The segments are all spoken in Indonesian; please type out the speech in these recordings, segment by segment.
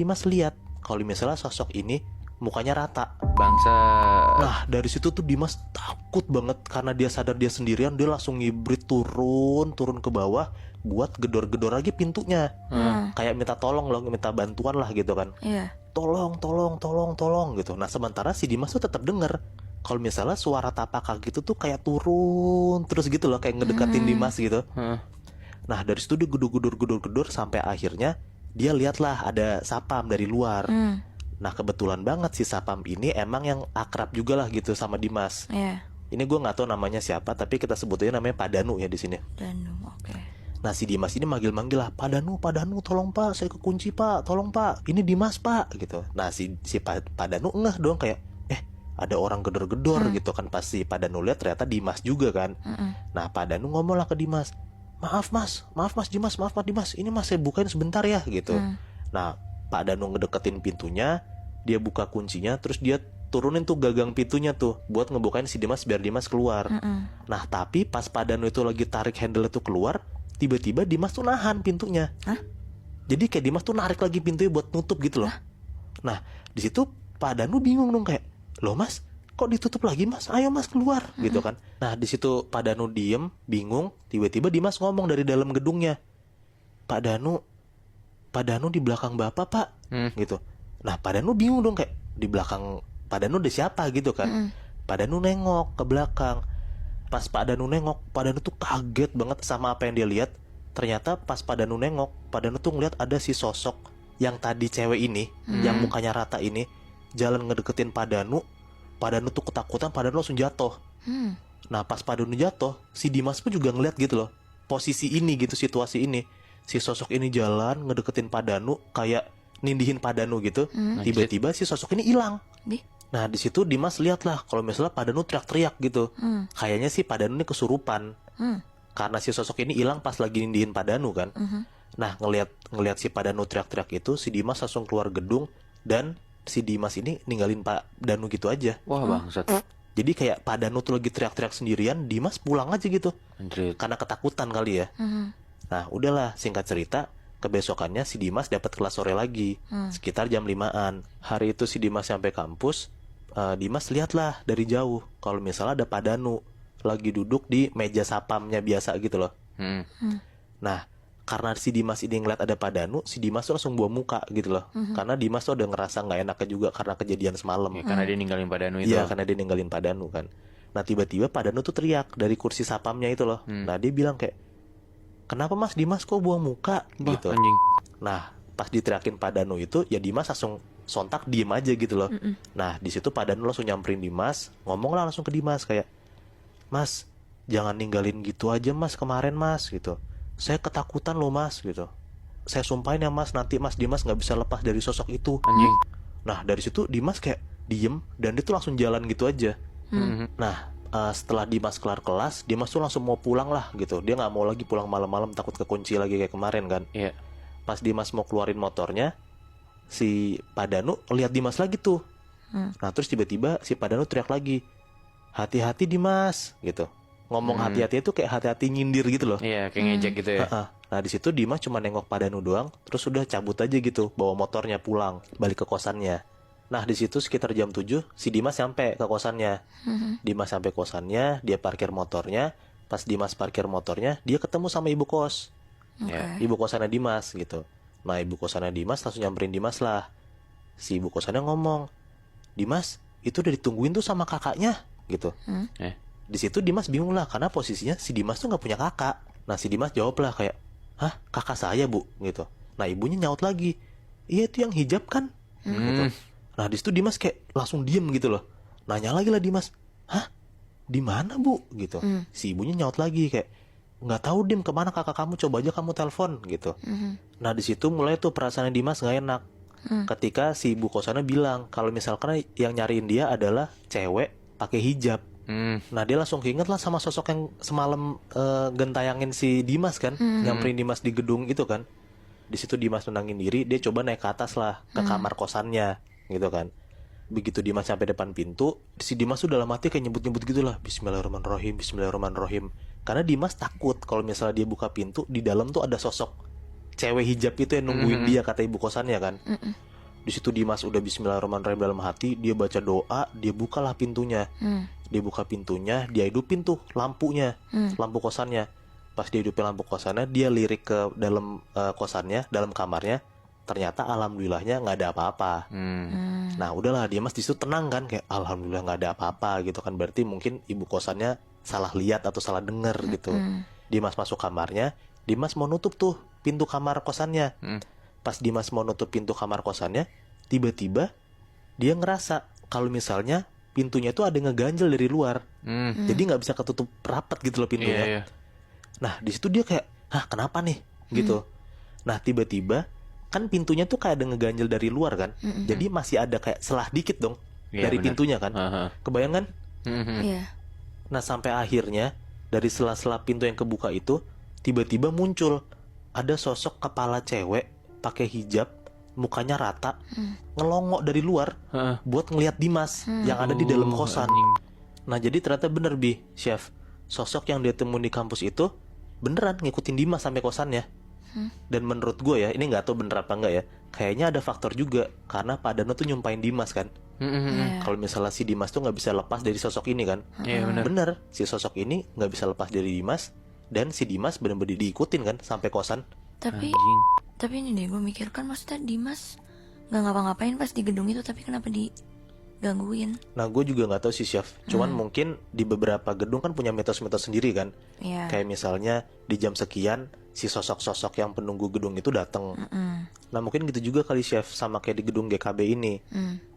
Dimas lihat kalau misalnya sosok ini mukanya rata. Bangsa. Nah dari situ tuh Dimas takut banget karena dia sadar dia sendirian. Dia langsung ngibrit turun ke bawah buat gedor-gedor lagi pintunya. Kayak minta tolong loh, minta bantuan lah gitu kan. Iya. Tolong gitu. Nah sementara si Dimas tuh tetap denger kalau misalnya suara tapak kaki itu tuh kayak turun terus gitu loh, kayak ngedekatin Dimas gitu. Nah dari situ dia gedor sampai akhirnya dia lihatlah ada sapam dari luar. Nah kebetulan banget si sapam ini emang yang akrab juga lah gitu sama Dimas. Iya. Ini gue nggak tahu namanya siapa, tapi kita sebutnya namanya Pak Danu ya di sini. Danu, oke. Nah si Dimas ini manggil-manggil lah, Pak Danu, tolong Pak, saya kekunci Pak, tolong Pak, ini Dimas Pak gitu. Nah si Pak Danu ngeh dong kayak, ada orang gedor-gedor gitu kan. Pas si Pak Danu lihat ternyata Dimas juga kan. Nah Pak Danu ngomong lah ke Dimas, maaf mas Dimas, ini mas saya bukain sebentar ya gitu. Nah Pak Danu ngedeketin pintunya, dia buka kuncinya, terus dia turunin tuh gagang pintunya tuh buat ngebukain si Dimas biar Dimas keluar. Nah tapi pas Pak Danu itu lagi tarik handle itu keluar, tiba-tiba Dimas tuh nahan pintunya. Jadi kayak Dimas tuh narik lagi pintunya buat nutup gitu loh. Nah di situ Pak Danu bingung dong kayak, loh mas, kok ditutup lagi mas? Ayo mas keluar gitu kan. Nah di situ Pak Danu diem, bingung. Tiba-tiba Dimas ngomong dari dalam gedungnya, Pak Danu di belakang bapak pak, gitu. Nah Pak Danu bingung dong kayak, di belakang Pak Danu ada siapa gitu kan. Pak Danu nengok ke belakang. Pas Pak Danu nengok, Pak Danu tuh kaget banget sama apa yang dia lihat. Ternyata pas Pak Danu nengok, Pak Danu tuh ngeliat ada si sosok yang tadi cewek ini, yang mukanya rata ini, jalan ngedeketin Pak Danu. Pak Danu tuh ketakutan, Pak Danu langsung jatuh. Nah pas Pak Danu jatuh, si Dimas pun juga ngeliat gitu loh, posisi ini gitu, situasi ini. Si sosok ini jalan ngedeketin Pak Danu, kayak nindihin Pak Danu gitu. Tiba-tiba si sosok ini hilang. Nah di situ Dimas lihat lah kalau misalnya Pak Danu teriak-teriak gitu. Kayaknya sih Pak Danu ini kesurupan. Karena si sosok ini hilang pas lagi nindihin Pak Danu kan. Nah ngelihat si Pak Danu teriak-teriak itu, si Dimas langsung keluar gedung. Dan si Dimas ini ninggalin Pak Danu gitu aja. Wah bangsat. Jadi kayak Pak Danu tuh lagi teriak-teriak sendirian, Dimas pulang aja gitu. Anjir. Karena ketakutan kali ya. Nah udahlah, singkat cerita, kebesokannya si Dimas dapat kelas sore lagi, sekitar jam 5-an. Hari itu si Dimas sampai kampus. Dimas lihatlah dari jauh kalau misalnya ada Pak Danu lagi duduk di meja sapamnya biasa gitu loh. Nah karena si Dimas ini ngeliat ada Pak Danu, si Dimas tuh langsung buang muka gitu loh. Karena Dimas tuh udah ngerasa nggak enaknya juga karena kejadian semalam. Ya, karena dia ninggalin Pak Danu itu. Iya karena dia ninggalin Pak Danu kan. Nah tiba-tiba Pak Danu tuh teriak dari kursi sapamnya itu loh. Nah dia bilang kayak, kenapa mas Dimas kok buang muka gitu. Anjing. Nah pas diteriakin Pak Danu itu, ya Dimas langsung sontak diem aja gitu loh. Nah di situ Pak Danu langsung nyamperin Dimas, ngomong lah langsung ke Dimas kayak, mas jangan ninggalin gitu aja mas kemarin mas gitu. Saya ketakutan loh mas gitu. Saya sumpahin ya mas, nanti mas Dimas nggak bisa lepas dari sosok itu. Anjing. Nah dari situ Dimas kayak diem dan dia tuh langsung jalan gitu aja. Nah setelah Dimas kelar kelas, Dimas tuh langsung mau pulang lah gitu. Dia nggak mau lagi pulang malam-malam, takut kekunci lagi kayak kemarin kan. Iya. Pas Dimas mau keluarin motornya, si Pak Danu lihat Dimas lagi tuh. Nah terus tiba-tiba si Pak Danu teriak lagi, hati-hati Dimas gitu. Ngomong hati-hati itu kayak hati-hati nyindir gitu loh. Iya, kayak ngejek gitu ya. Nah di situ Dimas cuma nengok Pak Danu doang, terus udah cabut aja gitu, bawa motornya pulang, balik ke kosannya. Nah di situ sekitar jam 7 si Dimas sampai ke kosannya. Dimas sampai kosannya, dia parkir motornya. Pas Dimas parkir motornya, dia ketemu sama ibu kos. Ya. Ibu kosannya Dimas gitu. Nah ibu kosannya Dimas langsung nyamperin Dimas lah. Si ibu kosannya ngomong, Dimas itu udah ditungguin tuh sama kakaknya gitu. Di situ Dimas bingung lah karena posisinya si Dimas tuh nggak punya kakak. Nah si Dimas jawab lah kayak, hah kakak saya bu gitu. Nah ibunya nyaut lagi, iya itu yang hijab kan gitu. Nah di situ Dimas kayak langsung diem gitu loh. Nanya lagi lah Dimas, hah di mana bu gitu. Si ibunya nyaut lagi kayak, nggak tahu Dim kemana kakak kamu, coba aja kamu telepon gitu. Nah di situ mulai tuh perasaan Dimas nggak enak. Ketika si ibu kosannya bilang kalau misalkan yang nyariin dia adalah cewek pakai hijab. Nah dia langsung keinget lah sama sosok yang semalam gentayangin si Dimas kan, nyamperin Dimas di gedung itu kan. Di situ Dimas menangin diri, dia coba naik ke atas lah ke kamar kosannya gitu kan. Begitu Dimas sampai depan pintu, si Dimas tuh dalam hati kayak nyebut-nyebut gitu lah, Bismillahirrahmanirrahim, Bismillahirrahmanirrahim. Karena Dimas takut kalau misalnya dia buka pintu, di dalam tuh ada sosok cewek hijab itu yang nungguin dia, kata ibu kosannya kan. Di situ Dimas udah bismillahirrahmanirrahim dalam hati, dia baca doa, dia bukalah pintunya. Dia buka pintunya, dia hidupin tuh lampunya, lampu kosannya. Pas dia hidupin lampu kosannya, dia lirik ke dalam kosannya, dalam kamarnya. Ternyata alhamdulillahnya nggak ada apa-apa. Nah udahlah, Dimas di situ tenang kan, kayak alhamdulillah nggak ada apa-apa gitu kan. Berarti mungkin ibu kosannya salah lihat atau salah denger gitu. Dimas masuk kamarnya, Dimas mau nutup tuh pintu kamar kosannya. Pas Dimas mau nutup pintu kamar kosannya, tiba-tiba dia ngerasa kalau misalnya pintunya tuh ada yang ngeganjel dari luar. Jadi nggak bisa ketutup rapat gitu loh pintunya. Iya. Nah di situ dia kayak, hah kenapa nih gitu. Nah tiba-tiba kan pintunya tuh kayak ada ngeganjel dari luar kan. Jadi masih ada kayak celah dikit dong dari bener. pintunya kan. Kebayang kan? Iya. Nah sampai akhirnya dari sela-sela pintu yang kebuka itu tiba-tiba muncul ada sosok kepala cewek pakai hijab, mukanya rata, ngelongok dari luar buat ngelihat Dimas yang ada di dalam kosan. Nah jadi ternyata bener Chef, sosok yang dia temuin di kampus itu beneran ngikutin Dimas sampai kosannya. Dan menurut gue ya, ini nggak tahu bener apa enggak ya, kayaknya ada faktor juga karena Pak Danu tuh nyumpain Dimas kan. Kalau misalnya si Dimas tuh nggak bisa lepas dari sosok ini kan. Iya benar. Bener, si sosok ini nggak bisa lepas dari Dimas, dan si Dimas bener-bener diikutin kan sampai kosan. Tapi ini deh, gue mikir kan maksudnya Dimas nggak ngapa-ngapain pas di gedung itu, tapi kenapa digangguin? Nah gue juga nggak tahu sih Chef, cuman mungkin di beberapa gedung kan punya mitos-mitos sendiri kan. Iya. Kayak misalnya di jam sekian si sosok-sosok yang penunggu gedung itu datang. Nah mungkin gitu juga kali Chef, sama kayak di gedung GKB ini.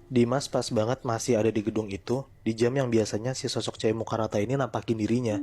Dimas pas banget masih ada di gedung itu di jam yang biasanya si sosok cewek muka rata ini nampakin dirinya.